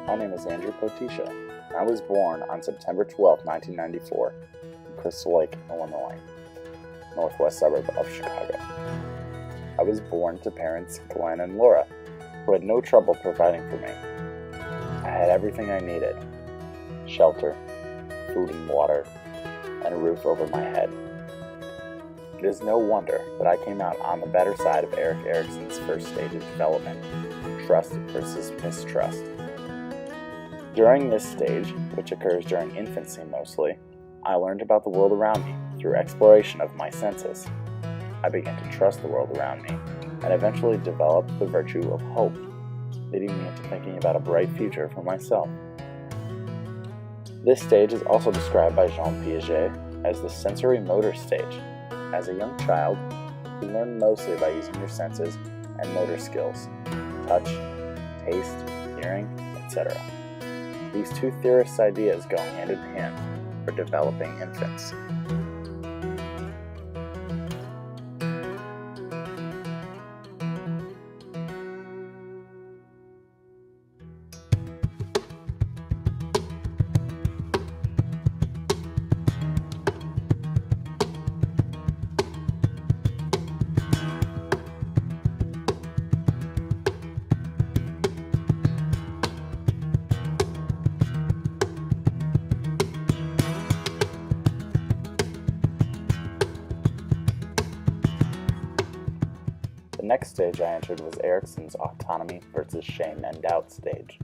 My name is Andrew Potisha. I was born on September 12, 1994, in Crystal Lake, Illinois, northwest suburb of Chicago. I was born to parents Glenn and Laura, who had no trouble providing for me. I had everything I needed: shelter, food and water, and a roof over my head. It is no wonder that I came out on the better side of Erik Erikson's first stage of development, trust versus mistrust. During this stage, which occurs during infancy mostly, I learned about the world around me through exploration of my senses. I began to trust the world around me and eventually developed the virtue of hope, leading me into thinking about a bright future for myself. This stage is also described by Jean Piaget as the sensory motor stage. As a young child, you learn mostly by using your senses and motor skills: touch, taste, hearing, etc. These two theorists' ideas go hand in hand for developing infants. The next stage I entered was Erikson's autonomy versus shame and doubt stage.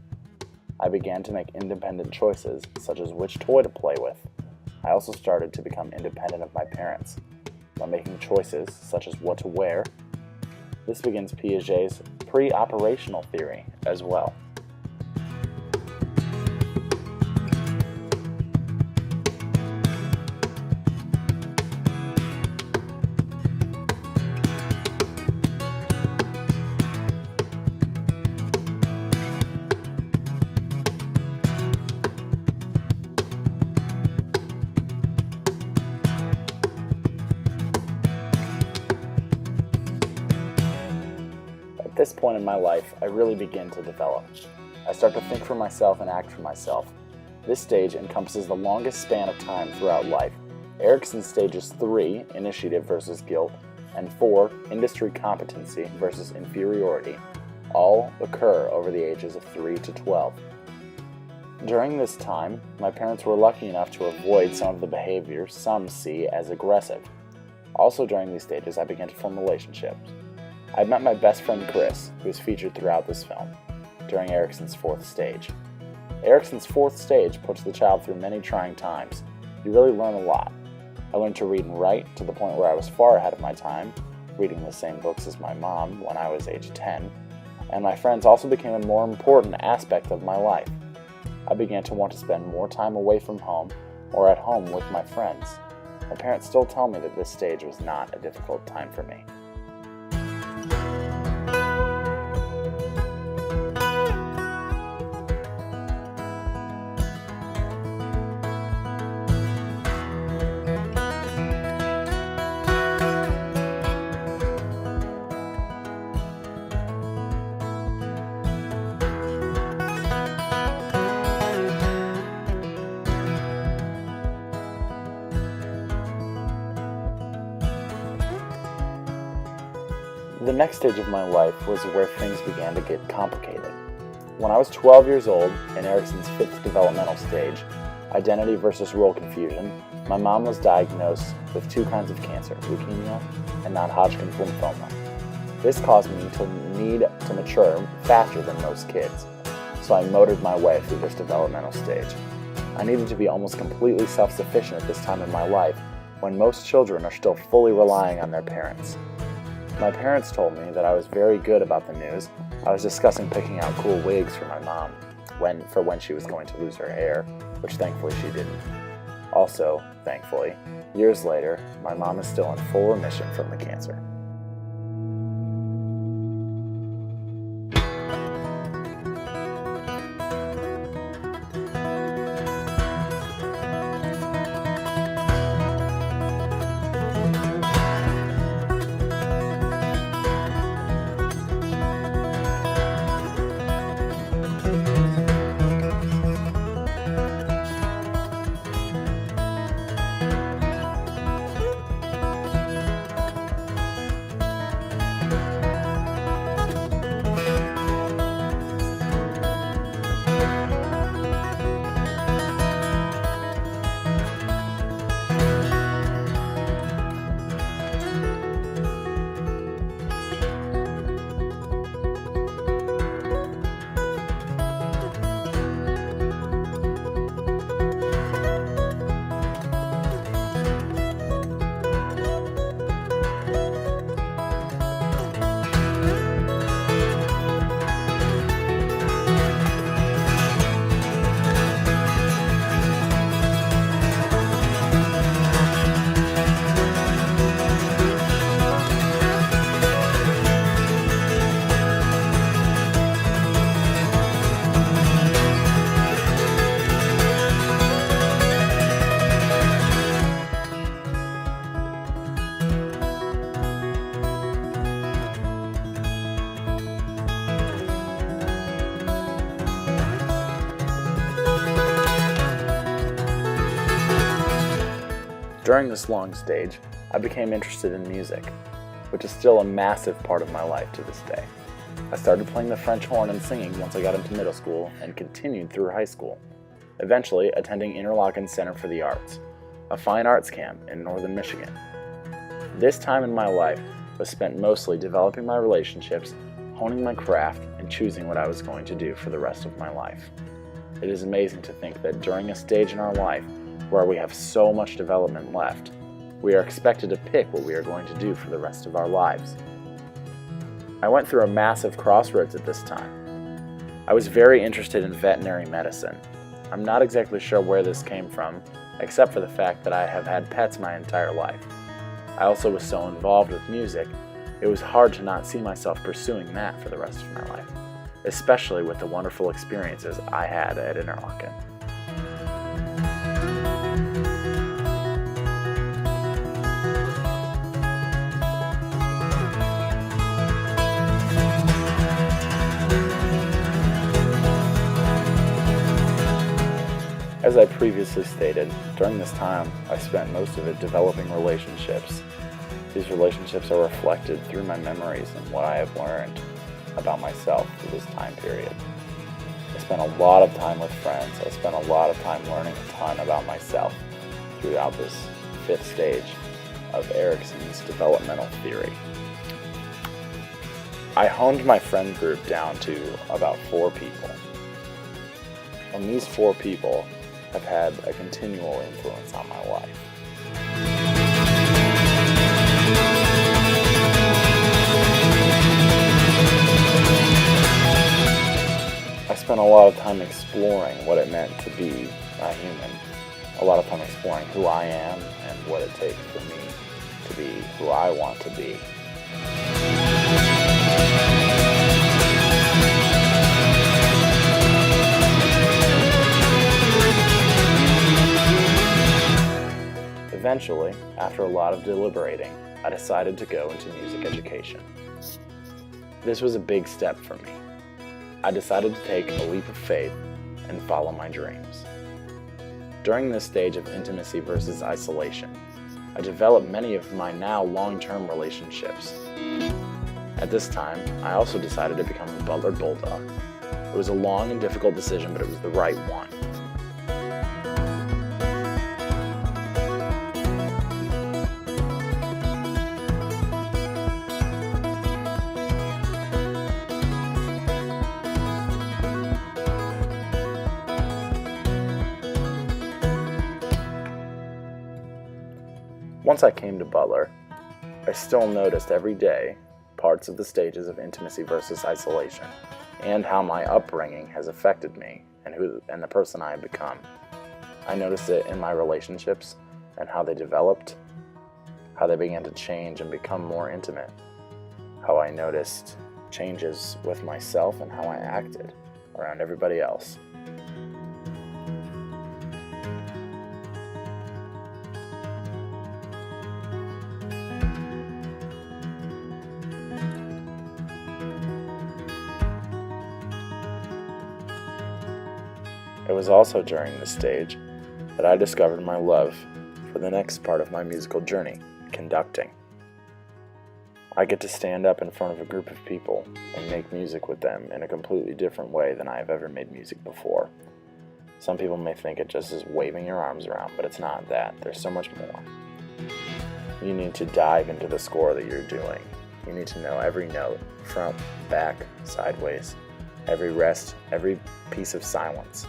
I began to make independent choices, such as which toy to play with. I also started to become independent of my parents by making choices such as what to wear. This begins Piaget's pre-operational theory as well. At this point in my life, I really begin to develop. I start to think for myself and act for myself. This stage encompasses the longest span of time throughout life. Erikson's stages 3, initiative versus guilt, and 4, industry competency versus inferiority, all occur over the ages of 3 to 12. During this time, my parents were lucky enough to avoid some of the behaviors some see as aggressive. Also during these stages, I began to form relationships. I met my best friend Chris, who is featured throughout this film, during Erikson's 4th stage. Erikson's 4th stage puts the child through many trying times. You really learn a lot. I learned to read and write to the point where I was far ahead of my time, reading the same books as my mom when I was age 10, and my friends also became a more important aspect of my life. I began to want to spend more time away from home or at home with my friends. My parents still tell me that this stage was not a difficult time for me. The next stage of my life was where things began to get complicated. When I was 12 years old, in Erikson's 5th developmental stage, identity versus role confusion, my mom was diagnosed with 2 kinds of cancer, leukemia and non-Hodgkin's lymphoma. This caused me to need to mature faster than most kids, so I motored my way through this developmental stage. I needed to be almost completely self-sufficient at this time in my life, when most children are still fully relying on their parents. My parents told me that I was very good about the news. I was discussing picking out cool wigs for my mom when she was going to lose her hair, which thankfully she didn't. Also, thankfully, years later, my mom is still in full remission from the cancer. During this long stage, I became interested in music, which is still a massive part of my life to this day. I started playing the French horn and singing once I got into middle school and continued through high school, eventually attending Interlochen Center for the Arts, a fine arts camp in northern Michigan. This time in my life was spent mostly developing my relationships, honing my craft, and choosing what I was going to do for the rest of my life. It is amazing to think that during a stage in our life where we have so much development left, we are expected to pick what we are going to do for the rest of our lives. I went through a massive crossroads at this time. I was very interested in veterinary medicine. I'm not exactly sure where this came from, except for the fact that I have had pets my entire life. I also was so involved with music, it was hard to not see myself pursuing that for the rest of my life, especially with the wonderful experiences I had at Interlochen. As I previously stated, during this time, I spent most of it developing relationships. These relationships are reflected through my memories and what I have learned about myself through this time period. I spent a lot of time with friends. I spent a lot of time learning a ton about myself throughout this 5th stage of Erikson's developmental theory. I honed my friend group down to about 4 people. And these 4 people have had a continual influence on my life. I spent a lot of time exploring what it meant to be a human, a lot of time exploring who I am and what it takes for me to be who I want to be. Eventually, after a lot of deliberating, I decided to go into music education. This was a big step for me. I decided to take a leap of faith and follow my dreams. During this stage of intimacy versus isolation, I developed many of my now long-term relationships. At this time, I also decided to become a Butler Bulldog. It was a long and difficult decision, but it was the right one. Once I came to Butler, I still noticed every day parts of the stages of intimacy versus isolation and how my upbringing has affected me and the person I have become. I noticed it in my relationships and how they developed, how they began to change and become more intimate, how I noticed changes with myself and how I acted around everybody else. It was also during this stage that I discovered my love for the next part of my musical journey, conducting. I get to stand up in front of a group of people and make music with them in a completely different way than I have ever made music before. Some people may think it just is waving your arms around, but it's not that. There's so much more. You need to dive into the score that you're doing. You need to know every note, front, back, sideways, every rest, every piece of silence.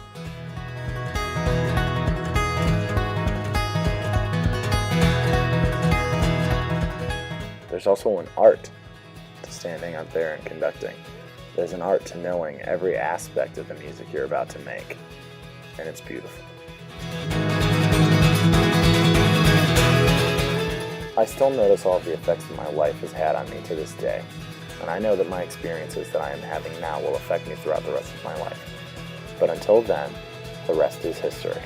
There's also an art to standing up there and conducting. There's an art to knowing every aspect of the music you're about to make, and it's beautiful. I still notice all of the effects that my life has had on me to this day, and I know that my experiences that I am having now will affect me throughout the rest of my life. But until then, the rest is history.